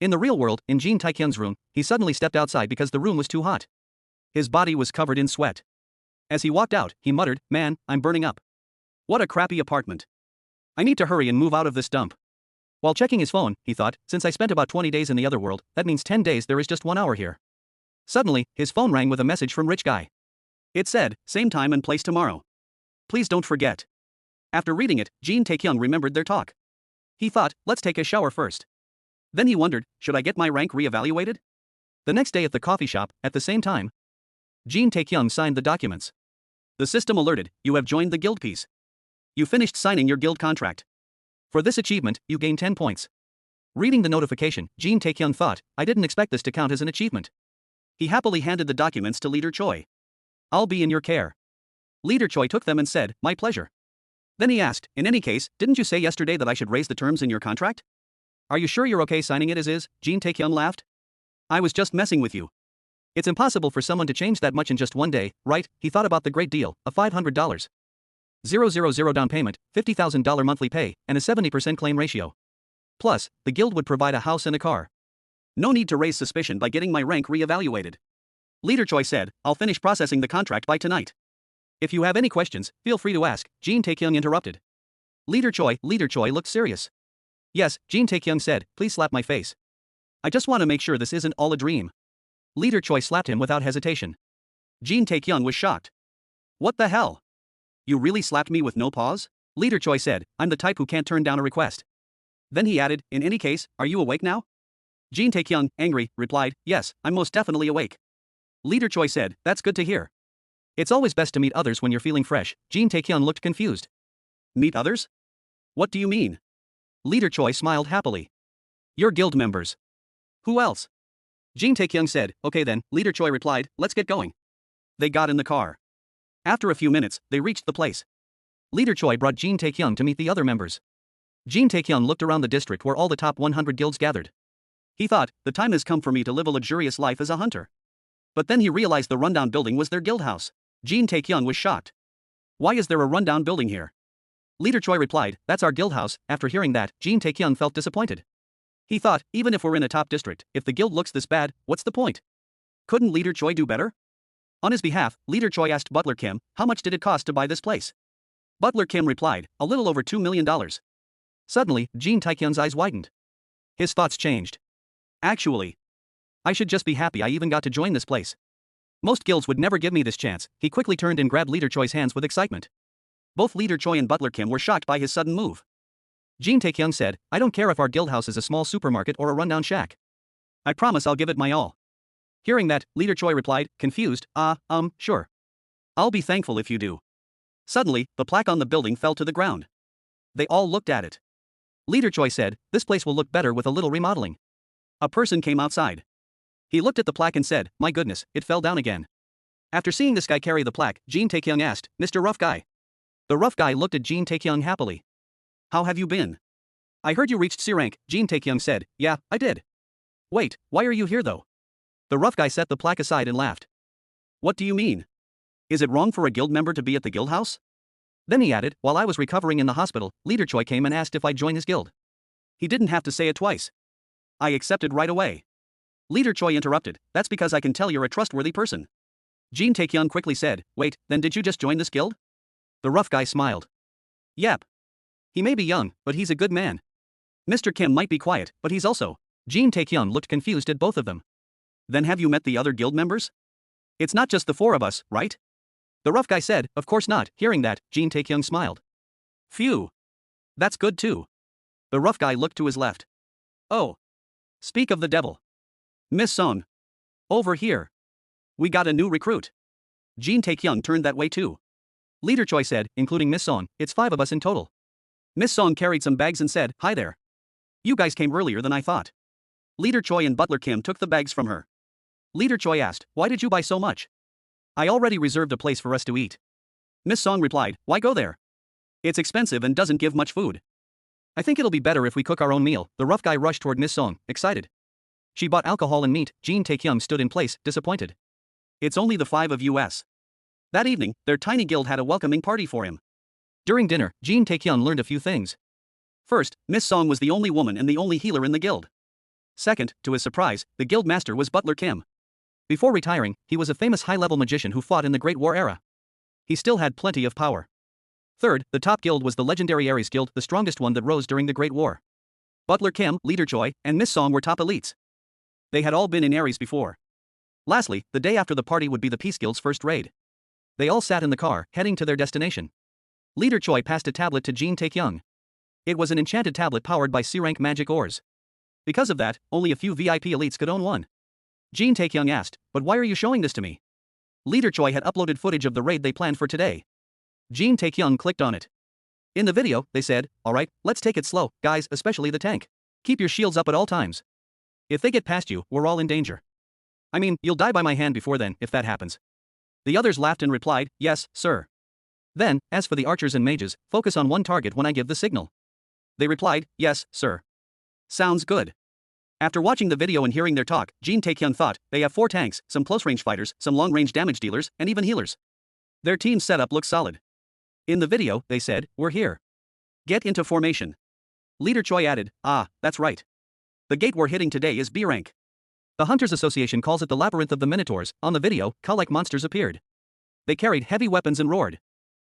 In the real world, in Jin Taekyung's room, he suddenly stepped outside because the room was too hot. His body was covered in sweat. As he walked out, he muttered, "Man, I'm burning up. What a crappy apartment. I need to hurry and move out of this dump." While checking his phone, he thought, since I spent about 20 days in the other world, that means 10 days there is just 1 hour here. Suddenly, his phone rang with a message from Rich Guy. It said, "Same time and place tomorrow. Please don't forget." After reading it, Jin Taekyung remembered their talk. He thought, let's take a shower first. Then he wondered, should I get my rank re-evaluated? The next day at the coffee shop, at the same time, Jin Taekyung signed the documents. The system alerted, you have joined the guild piece. You finished signing your guild contract. For this achievement, you gain 10 points. Reading the notification, Jin Taekyung thought, I didn't expect this to count as an achievement. He happily handed the documents to Leader Choi. I'll be in your care. Leader Choi took them and said, my pleasure. Then he asked, in any case, didn't you say yesterday that I should raise the terms in your contract? Are you sure you're okay signing it as is? Jin Taekyung laughed. I was just messing with you. It's impossible for someone to change that much in just one day, right? He thought about the great deal, a $500. 000 down payment, $50,000 monthly pay, and a 70% claim ratio. Plus, the guild would provide a house and a car. No need to raise suspicion by getting my rank re-evaluated. Leader Choi said, I'll finish processing the contract by tonight. If you have any questions, feel free to ask, Jin Taekyung interrupted. Leader Choi looked serious. Yes, Jin Taekyung said, please slap my face. I just want to make sure this isn't all a dream. Leader Choi slapped him without hesitation. Jin Taekyung was shocked. What the hell? You really slapped me with no pause? Leader Choi said, I'm the type who can't turn down a request. Then he added, in any case, are you awake now? Jin Taekyung, angry, replied, yes, I'm most definitely awake. Leader Choi said, that's good to hear. It's always best to meet others when you're feeling fresh. Jin Taekyung looked confused. Meet others? What do you mean? Leader Choi smiled happily. Your guild members. Who else? Jin Taekyung said, okay then, Leader Choi replied, let's get going. They got in the car. After a few minutes, they reached the place. Leader Choi brought Jin Taekyung to meet the other members. Jin Taekyung looked around the district where all the top 100 guilds gathered. He thought, the time has come for me to live a luxurious life as a hunter. But then he realized the rundown building was their guild house. Jin Taekyung was shocked. Why is there a rundown building here? Leader Choi replied, that's our guild house. After hearing that, Jin Taekyung felt disappointed. He thought, even if we're in a top district, if the guild looks this bad, what's the point? Couldn't Leader Choi do better? On his behalf, Leader Choi asked Butler Kim, how much did it cost to buy this place? Butler Kim replied, a little over $2 million. Suddenly, Jin Taekyung's eyes widened. His thoughts changed. Actually, I should just be happy I even got to join this place. Most guilds would never give me this chance. He quickly turned and grabbed Leader Choi's hands with excitement. Both Leader Choi and Butler Kim were shocked by his sudden move. Jin Taekyung said, I don't care if our guild house is a small supermarket or a rundown shack. I promise I'll give it my all. Hearing that, Leader Choi replied, confused, sure. I'll be thankful if you do. Suddenly, the plaque on the building fell to the ground. They all looked at it. Leader Choi said, this place will look better with a little remodeling. A person came outside. He looked at the plaque and said, my goodness, it fell down again. After seeing this guy carry the plaque, Jin Taekyung asked, Mr. Rough Guy. The rough guy looked at Jin Taekyung happily. How have you been? I heard you reached C rank, Jin Taekyung said, yeah, I did. Wait, why are you here though? The rough guy set the plaque aside and laughed. What do you mean? Is it wrong for a guild member to be at the guild house? Then he added, while I was recovering in the hospital, Leader Choi came and asked if I'd join his guild. He didn't have to say it twice. I accepted right away. Leader Choi interrupted, that's because I can tell you're a trustworthy person. Jin Taekyung quickly said, wait, then did you just join this guild? The rough guy smiled. Yep. He may be young, but he's a good man. Mr. Kim might be quiet, but he's also. Jin Taekyung looked confused at both of them. Then have you met the other guild members? It's not just the four of us, right? The rough guy said, of course not. Hearing that, Jin Taekyung smiled. Phew. That's good too. The rough guy looked to his left. Oh. Speak of the devil. Miss Song. Over here. We got a new recruit. Jin Taekyung turned that way too. Leader Choi said, including Miss Song, it's 5 of us in total. Miss Song carried some bags and said, hi there. You guys came earlier than I thought. Leader Choi and Butler Kim took the bags from her. Leader Choi asked, why did you buy so much? I already reserved a place for us to eat. Miss Song replied, why go there? It's expensive and doesn't give much food. I think it'll be better if we cook our own meal. The rough guy rushed toward Miss Song, excited. She bought alcohol and meat. Jin Taekyung stood in place, disappointed. It's only the 5 of us. That evening, their tiny guild had a welcoming party for him. During dinner, Jin Taekyung learned a few things. First, Miss Song was the only woman and the only healer in the guild. Second, to his surprise, the guild master was Butler Kim. Before retiring, he was a famous high-level magician who fought in the Great War era. He still had plenty of power. Third, the top guild was the legendary Aries Guild, the strongest one that rose during the Great War. Butler Kim, Leader Choi, and Miss Song were top elites. They had all been in Aries before. Lastly, the day after the party would be the Peace Guild's first raid. They all sat in the car, heading to their destination. Leader Choi passed a tablet to Jin Taekyung. It was an enchanted tablet powered by C-rank magic ores. Because of that, only a few VIP elites could own one. Jin Taekyung asked, "But why are you showing this to me?" Leader Choi had uploaded footage of the raid they planned for today. Jin Taekyung clicked on it. In the video, they said, "Alright, let's take it slow, guys, especially the tank. Keep your shields up at all times. If they get past you, we're all in danger. I mean, you'll die by my hand before then, if that happens." The others laughed and replied, "Yes, sir." Then, as for the archers and mages, focus on one target when I give the signal. They replied, "Yes, sir." Sounds good. After watching the video and hearing their talk, Jin Taekyung thought, they have 4 tanks, some close-range fighters, some long-range damage dealers, and even healers. Their team setup looks solid. In the video, they said, "We're here. Get into formation." Leader Choi added, "Ah, that's right. The gate we're hitting today is B rank. The Hunters Association calls it the Labyrinth of the Minotaurs." On the video, cow-like monsters appeared. They carried heavy weapons and roared.